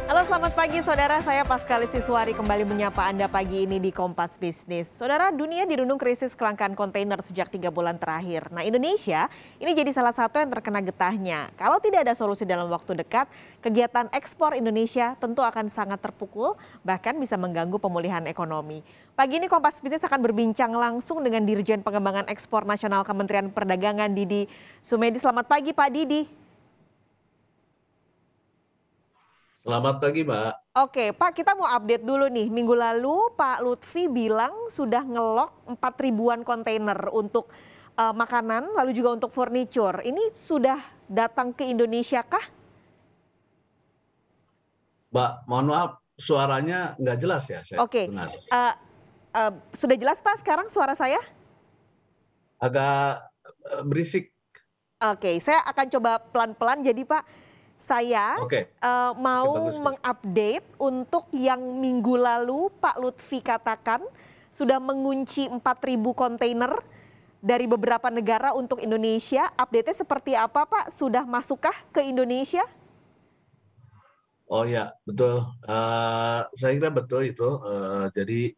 Halo selamat pagi saudara, saya Paskalis Siswari kembali menyapa Anda pagi ini di Kompas Bisnis. Saudara, dunia dirundung krisis kelangkaan kontainer sejak 3 bulan terakhir. Nah, Indonesia ini jadi salah satu yang terkena getahnya. Kalau tidak ada solusi dalam waktu dekat, kegiatan ekspor Indonesia tentu akan sangat terpukul, bahkan bisa mengganggu pemulihan ekonomi. Pagi ini Kompas Bisnis akan berbincang langsung dengan Dirjen Pengembangan Ekspor Nasional Kementerian Perdagangan Didi Sumedi. Selamat pagi Pak Didi. Selamat pagi, Mbak. Oke, Pak, kita mau update dulu nih. Minggu lalu Pak Lutfi bilang sudah ngelok 4 ribuan kontainer untuk makanan, lalu juga untuk furniture. Ini sudah datang ke Indonesia kah? Mbak, mohon maaf, suaranya nggak jelas ya, saya Oke, dengar. eh, sudah jelas Pak sekarang suara saya? Agak berisik. Oke, saya akan coba pelan-pelan. Jadi Pak, saya Oke, oke, mau bagus. mengupdate untuk yang minggu lalu Pak Lutfi katakan sudah mengunci 4 ribu kontainer dari beberapa negara untuk Indonesia. Update-nya seperti apa Pak? Sudah masukkah ke Indonesia? Oh ya, betul. Saya kira betul itu. Jadi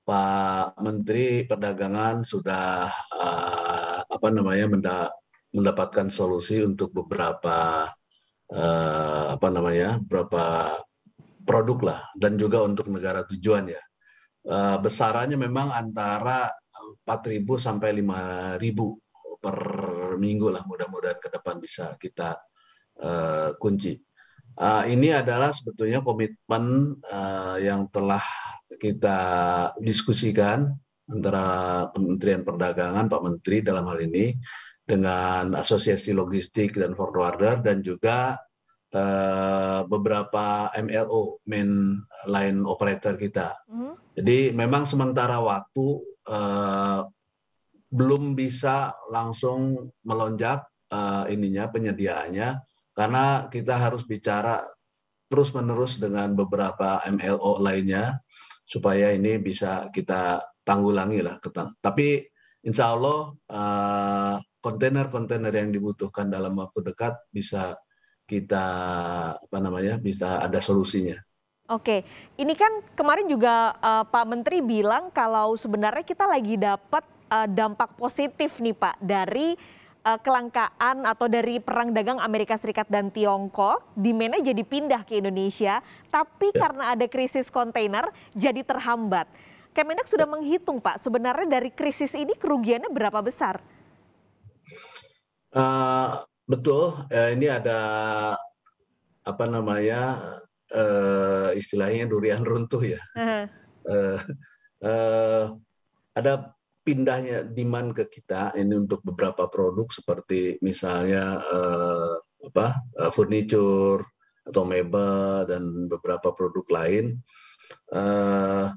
Pak Menteri Perdagangan sudah mendapatkan solusi untuk beberapa beberapa produk lah, dan juga untuk negara tujuan ya. Besarannya memang antara 4.000 sampai 5.000 per minggu lah, mudah-mudahan ke depan bisa kita kunci. Ini adalah sebetulnya komitmen yang telah kita diskusikan antara Kementerian Perdagangan, Pak Menteri dalam hal ini, dengan Asosiasi Logistik dan Forwarder, dan juga beberapa MLO, main line operator kita. Mhm. Jadi memang sementara waktu belum bisa langsung melonjak penyediaannya, karena kita harus bicara terus-menerus dengan beberapa MLO lainnya supaya ini bisa kita tanggulangi lah. Tapi insya Allah kontainer-kontainer yang dibutuhkan dalam waktu dekat bisa kita bisa ada solusinya. Oke, ini kan kemarin juga Pak Menteri bilang kalau sebenarnya kita lagi dapat dampak positif nih Pak dari kelangkaan atau dari perang dagang Amerika Serikat dan Tiongkok, demand-nya jadi pindah ke Indonesia, tapi Ya. karena ada krisis kontainer jadi terhambat. Kemendak sudah menghitung Pak, sebenarnya dari krisis ini kerugiannya berapa besar? Eh, Betul, ini ada istilahnya durian runtuh ya. Eh, eh, ada pindahnya demand ke kita ini untuk beberapa produk seperti misalnya furniture atau mebel dan beberapa produk lain, eh,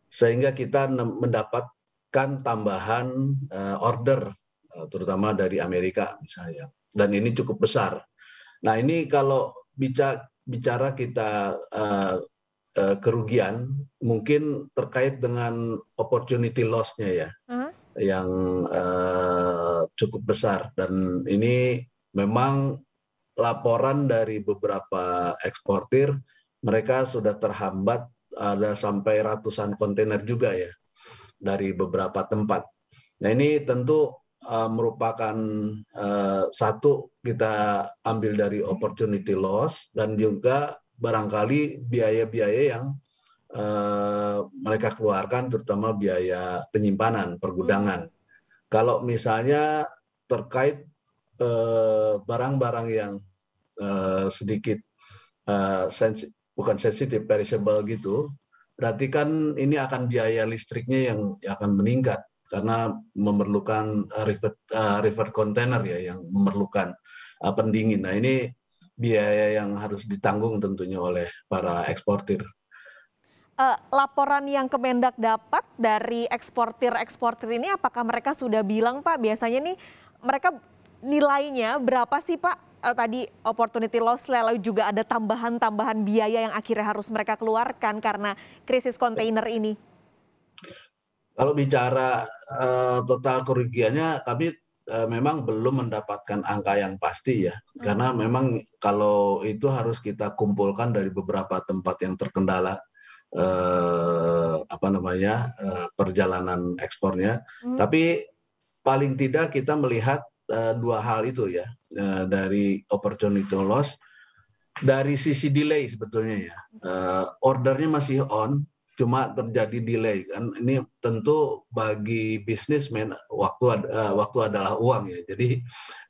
sehingga kita mendapatkan tambahan order, terutama dari Amerika misalnya, dan ini cukup besar. Nah, ini kalau bicara kita kerugian, mungkin terkait dengan opportunity loss-nya ya, yang cukup besar. Dan ini memang laporan dari beberapa eksportir, mereka sudah terhambat, ada sampai ratusan kontainer juga ya, dari beberapa tempat. Nah, ini tentu merupakan satu, kita ambil dari opportunity loss, dan juga barangkali biaya-biaya yang mereka keluarkan, terutama biaya penyimpanan, pergudangan. Kalau misalnya terkait barang-barang yang sedikit bukan sensitif, perishable gitu, berarti kan ini akan biaya listriknya yang akan meningkat, karena memerlukan river container ya, yang memerlukan pendingin. Nah, ini biaya yang harus ditanggung tentunya oleh para eksportir. Laporan yang Kemendak dapat dari eksportir-eksportir ini apakah mereka sudah bilang Pak, biasanya nih mereka nilainya berapa sih Pak? Tadi opportunity loss, lalu juga ada tambahan-tambahan biaya yang akhirnya harus mereka keluarkan karena krisis kontainer ini. Kalau bicara total kerugiannya, kami memang belum mendapatkan angka yang pasti ya, karena memang kalau itu harus kita kumpulkan dari beberapa tempat yang terkendala perjalanan ekspornya. Hmm. Tapi paling tidak kita melihat dua hal itu ya, dari opportunity loss, dari sisi delay sebetulnya ya. Ordernya masih on, cuma terjadi delay kan. Ini tentu bagi bisnismen waktu adalah uang ya. Jadi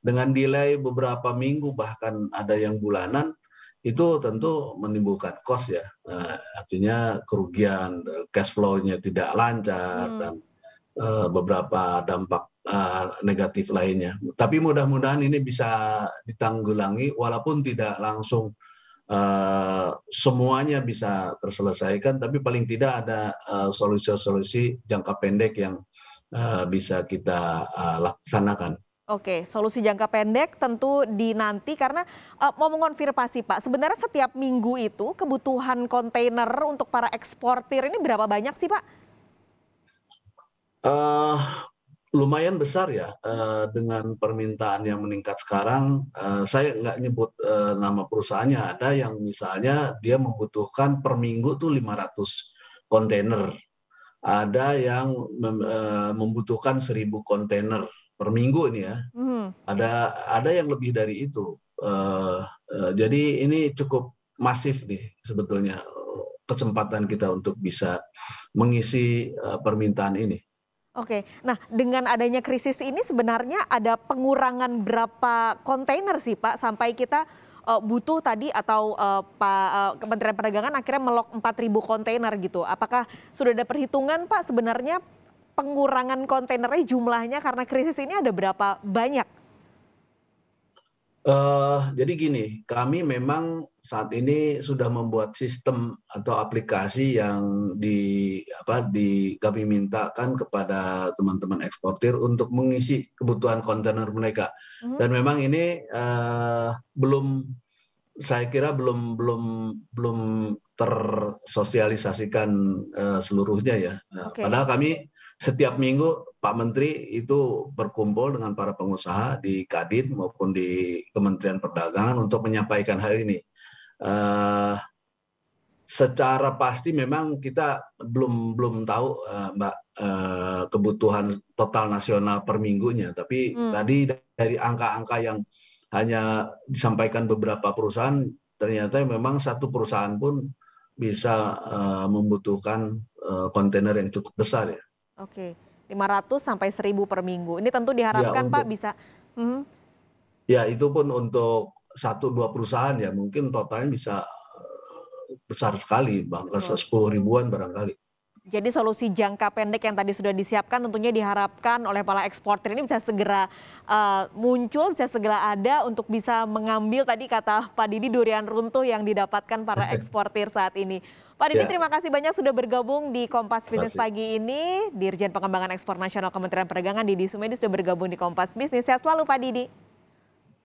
dengan delay beberapa minggu bahkan ada yang bulanan, itu tentu menimbulkan cost ya. Artinya kerugian, cash flow-nya tidak lancar dan beberapa dampak negatif lainnya. Tapi mudah-mudahan ini bisa ditanggulangi walaupun tidak langsung semuanya bisa terselesaikan, tapi paling tidak ada solusi-solusi jangka pendek yang bisa kita laksanakan. Oke, solusi jangka pendek tentu dinanti karena mau mengonfirmasi Pak, sebenarnya setiap minggu itu kebutuhan kontainer untuk para eksportir ini berapa banyak sih Pak? Lumayan besar ya, dengan permintaan yang meningkat sekarang. Saya nggak nyebut nama perusahaannya, ada yang misalnya dia membutuhkan per minggu tuh 500 kontainer, ada yang membutuhkan 1.000 kontainer per minggu ini ya. Ada yang lebih dari itu. Jadi ini cukup masif nih sebetulnya kesempatan kita untuk bisa mengisi permintaan ini. Oke, nah dengan adanya krisis ini sebenarnya ada pengurangan berapa kontainer sih Pak sampai kita butuh tadi atau Kementerian Perdagangan akhirnya melok 4.000 kontainer gitu. Apakah sudah ada perhitungan Pak sebenarnya pengurangan kontainernya jumlahnya karena krisis ini ada berapa banyak? Jadi gini, kami memang saat ini sudah membuat sistem atau aplikasi yang kami mintakan kepada teman-teman eksportir untuk mengisi kebutuhan kontainer mereka. Dan memang ini saya kira belum tersosialisasikan seluruhnya ya. Padahal kami setiap minggu Pak Menteri itu berkumpul dengan para pengusaha di Kadin maupun di Kementerian Perdagangan untuk menyampaikan hal ini. Secara pasti memang kita belum tahu Mbak, kebutuhan total nasional per minggunya. Tapi tadi dari angka-angka yang hanya disampaikan beberapa perusahaan, ternyata memang satu perusahaan pun bisa membutuhkan kontainer yang cukup besar ya. Oke, 500 sampai 1.000 per minggu. Ini tentu diharapkan Pak bisa. Ya itu pun untuk 1-2 perusahaan ya, mungkin totalnya bisa besar sekali, bahkan 10 ribuan barangkali. Jadi solusi jangka pendek yang tadi sudah disiapkan tentunya diharapkan oleh para eksportir ini bisa segera muncul, bisa segera ada untuk bisa mengambil tadi kata Pak Didi durian runtuh yang didapatkan para eksportir saat ini. Pak Didi terima kasih banyak sudah bergabung di Kompas Bisnis pagi ini. Dirjen Pengembangan Ekspor Nasional Kementerian Perdagangan Didi Sumedi sudah bergabung di Kompas Bisnis. Sehat selalu Pak Didi.